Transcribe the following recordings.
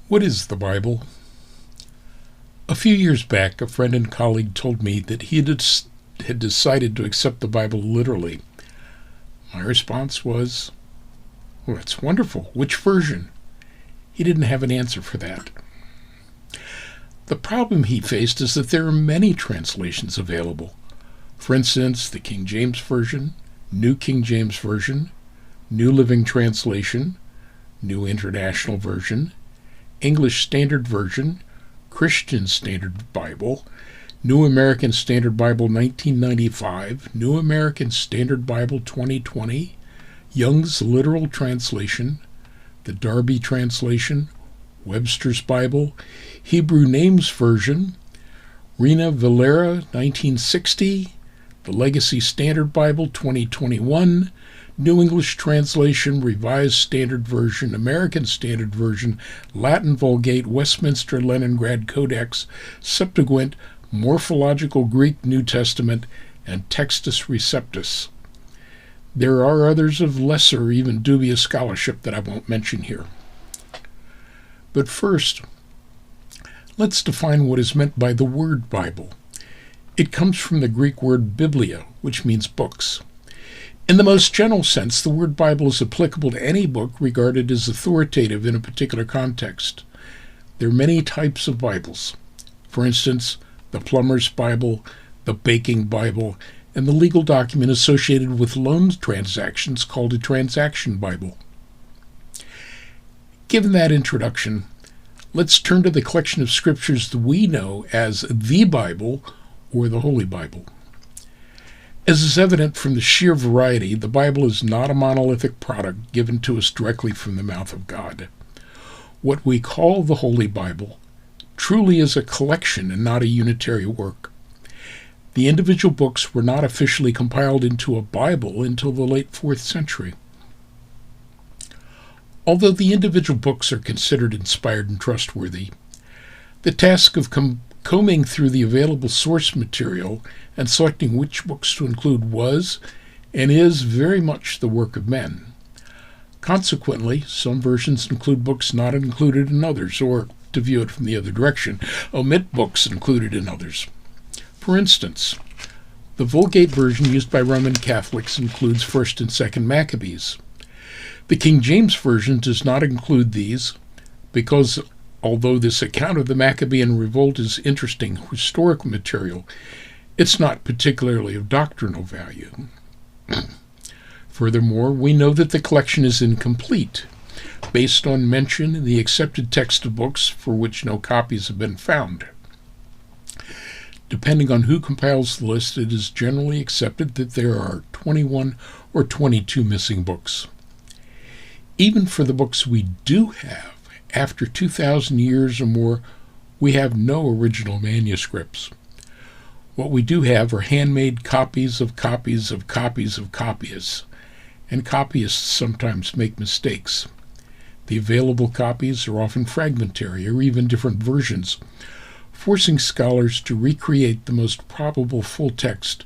What is the Bible? A few years back, a friend and colleague told me that he had decided to accept the Bible literally. My response was, "Well, that's wonderful. Which version?" He didn't have an answer for that. The problem he faced is that there are many translations available. For instance, the King James Version, New King James Version, New Living Translation, New International Version, English Standard Version, Christian Standard Bible, New American Standard Bible 1995, New American Standard Bible 2020, Young's Literal Translation, the Darby Translation, Webster's Bible, Hebrew Names Version, Reina Valera 1960, the Legacy Standard Bible 2021, New English Translation, Revised Standard Version, American Standard Version, Latin Vulgate, Westminster Leningrad Codex, Septuagint, Morphological Greek New Testament, and Textus Receptus. There are others of lesser, even dubious scholarship that I won't mention here. But first, let's define what is meant by the word Bible. It comes from the Greek word biblia, which means books. In the most general sense, the word Bible is applicable to any book regarded as authoritative in a particular context. There are many types of Bibles. For instance, the plumber's Bible, the baking Bible, and the legal document associated with loan transactions called a transaction Bible. Given that introduction, let's turn to the collection of scriptures that we know as the Bible or the Holy Bible. As is evident from the sheer variety, the Bible is not a monolithic product given to us directly from the mouth of God. What we call the Holy Bible truly is a collection and not a unitary work. The individual books were not officially compiled into a Bible until the late 4th century. Although the individual books are considered inspired and trustworthy, the task of combing through the available source material and selecting which books to include was and is very much the work of men. Consequently, some versions include books not included in others, or, to view it from the other direction, omit books included in others. For instance, the Vulgate version used by Roman Catholics includes 1st and 2nd Maccabees. The King James Version does not include these because, although this account of the Maccabean revolt is interesting historical material, it's not particularly of doctrinal value. Furthermore, we know that the collection is incomplete, based on mention in the accepted text of books for which no copies have been found. Depending on who compiles the list, it is generally accepted that there are 21 or 22 missing books. Even for the books we do have, after 2,000 years or more, we have no original manuscripts. What we do have are handmade copies of copies of copies of copyists, and copyists sometimes make mistakes. The available copies are often fragmentary or even different versions, forcing scholars to recreate the most probable full text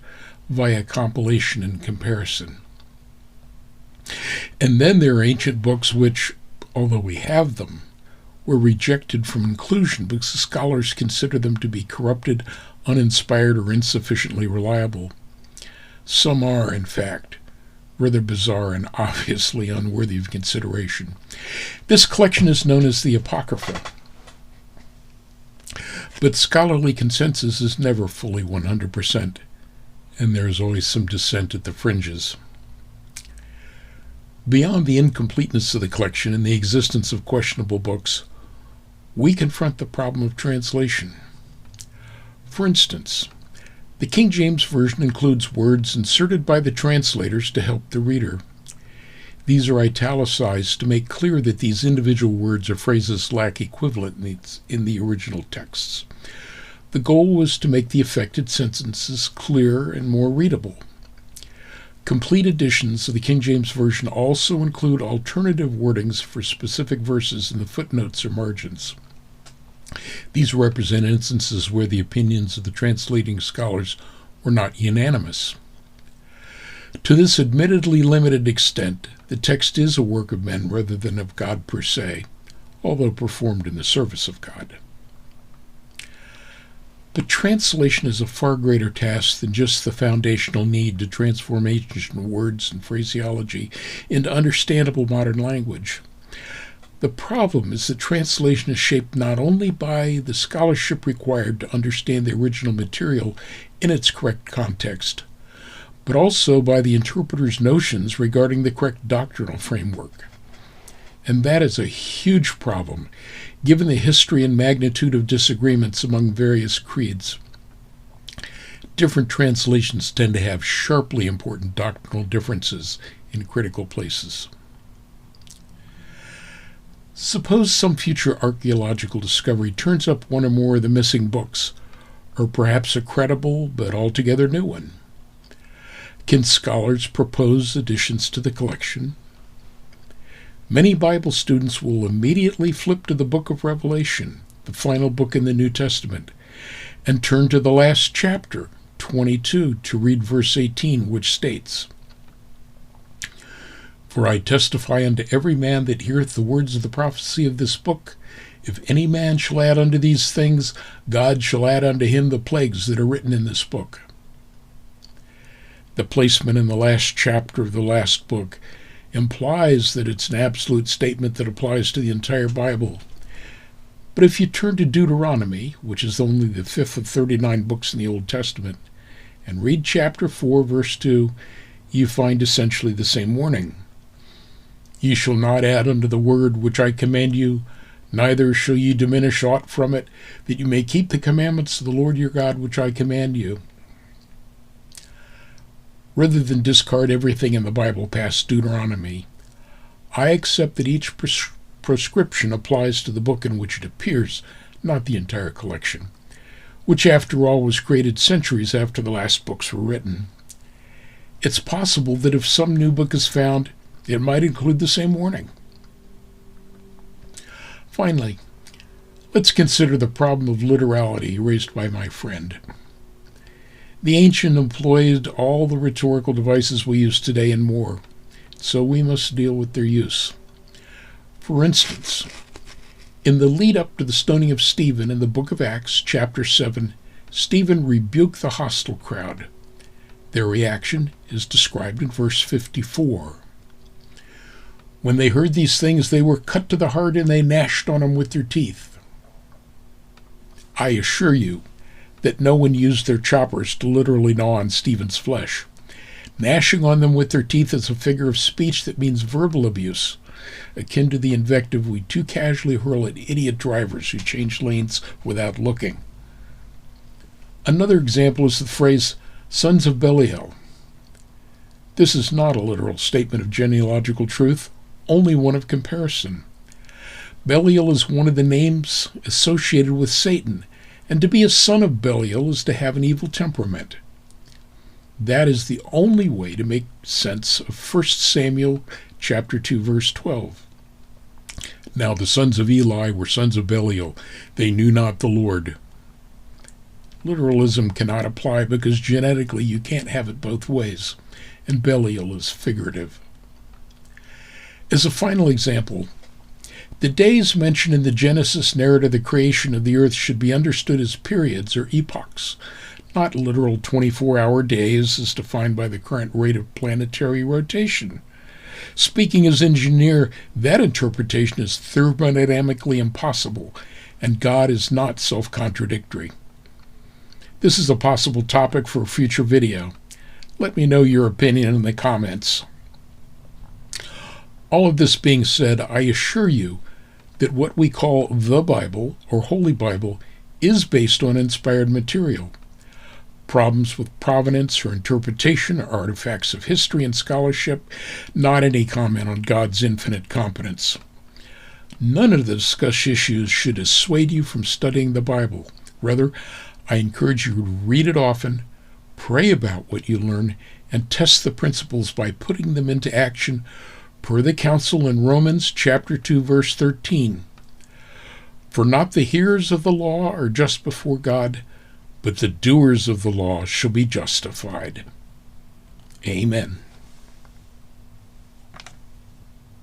via compilation and comparison. And then there are ancient books which, although we have them, were rejected from inclusion because the scholars consider them to be corrupted, uninspired, or insufficiently reliable. Some are, in fact, rather bizarre and obviously unworthy of consideration. This collection is known as the Apocrypha. But scholarly consensus is never fully 100%, and there is always some dissent at the fringes. Beyond the incompleteness of the collection and the existence of questionable books, we confront the problem of translation. For instance, the King James Version includes words inserted by the translators to help the reader. These are italicized to make clear that these individual words or phrases lack equivalent in the original texts. The goal was to make the affected sentences clearer and more readable. Complete editions of the King James Version also include alternative wordings for specific verses in the footnotes or margins. These represent instances where the opinions of the translating scholars were not unanimous. To this admittedly limited extent, the text is a work of men rather than of God per se, although performed in the service of God. But translation is a far greater task than just the foundational need to transform ancient words and phraseology into understandable modern language. The problem is that translation is shaped not only by the scholarship required to understand the original material in its correct context, but also by the interpreter's notions regarding the correct doctrinal framework. And that is a huge problem, given the history and magnitude of disagreements among various creeds. Different translations tend to have sharply important doctrinal differences in critical places. Suppose some future archaeological discovery turns up one or more of the missing books, or perhaps a credible but altogether new one. Can scholars propose additions to the collection? Many Bible students will immediately flip to the book of Revelation, the final book in the New Testament, and turn to the last chapter, 22, to read verse 18, which states, "For I testify unto every man that heareth the words of the prophecy of this book, if any man shall add unto these things, God shall add unto him the plagues that are written in this book." The placement in the last chapter of the last book implies that it's an absolute statement that applies to the entire Bible. But if you turn to Deuteronomy, which is only the fifth of 39 books in the Old Testament, and read chapter 4, verse 2, you find essentially the same warning. "Ye shall not add unto the word which I command you, neither shall ye diminish aught from it, that you may keep the commandments of the Lord your God which I command you." Rather than discard everything in the Bible past Deuteronomy, I accept that each prescription applies to the book in which it appears, not the entire collection, which after all was created centuries after the last books were written. It's possible that if some new book is found, it might include the same warning. Finally, let's consider the problem of literality raised by my friend. The ancient employed all the rhetorical devices we use today and more, so we must deal with their use. For instance, in the lead-up to the stoning of Stephen in the book of Acts, chapter 7, Stephen rebuked the hostile crowd. Their reaction is described in verse 54. "When they heard these things, they were cut to the heart, and they gnashed on him with their teeth." I assure you that no one used their choppers to literally gnaw on Stephen's flesh. Gnashing on them with their teeth is a figure of speech that means verbal abuse, akin to the invective we too casually hurl at idiot drivers who change lanes without looking. Another example is the phrase, "sons of Belial." This is not a literal statement of genealogical truth, only one of comparison. Belial is one of the names associated with Satan, and to be a son of Belial is to have an evil temperament. That is the only way to make sense of 1 Samuel chapter 2, verse 12. "Now the sons of Eli were sons of Belial. They knew not the Lord." Literalism cannot apply because genetically you can't have it both ways, and Belial is figurative. As a final example, the days mentioned in the Genesis narrative of the creation of the earth should be understood as periods or epochs, not literal 24-hour days as defined by the current rate of planetary rotation. Speaking as engineer, that interpretation is thermodynamically impossible, and God is not self-contradictory. This is a possible topic for a future video. Let me know your opinion in the comments. All of this being said, I assure you that what we call the Bible, or Holy Bible, is based on inspired material. Problems with provenance or interpretation are artifacts of history and scholarship, not any comment on God's infinite competence. None of the discussed issues should dissuade you from studying the Bible. Rather, I encourage you to read it often, pray about what you learn, and test the principles by putting them into action per the counsel in Romans chapter 2, verse 13. "For not the hearers of the law are just before God, but the doers of the law shall be justified." Amen.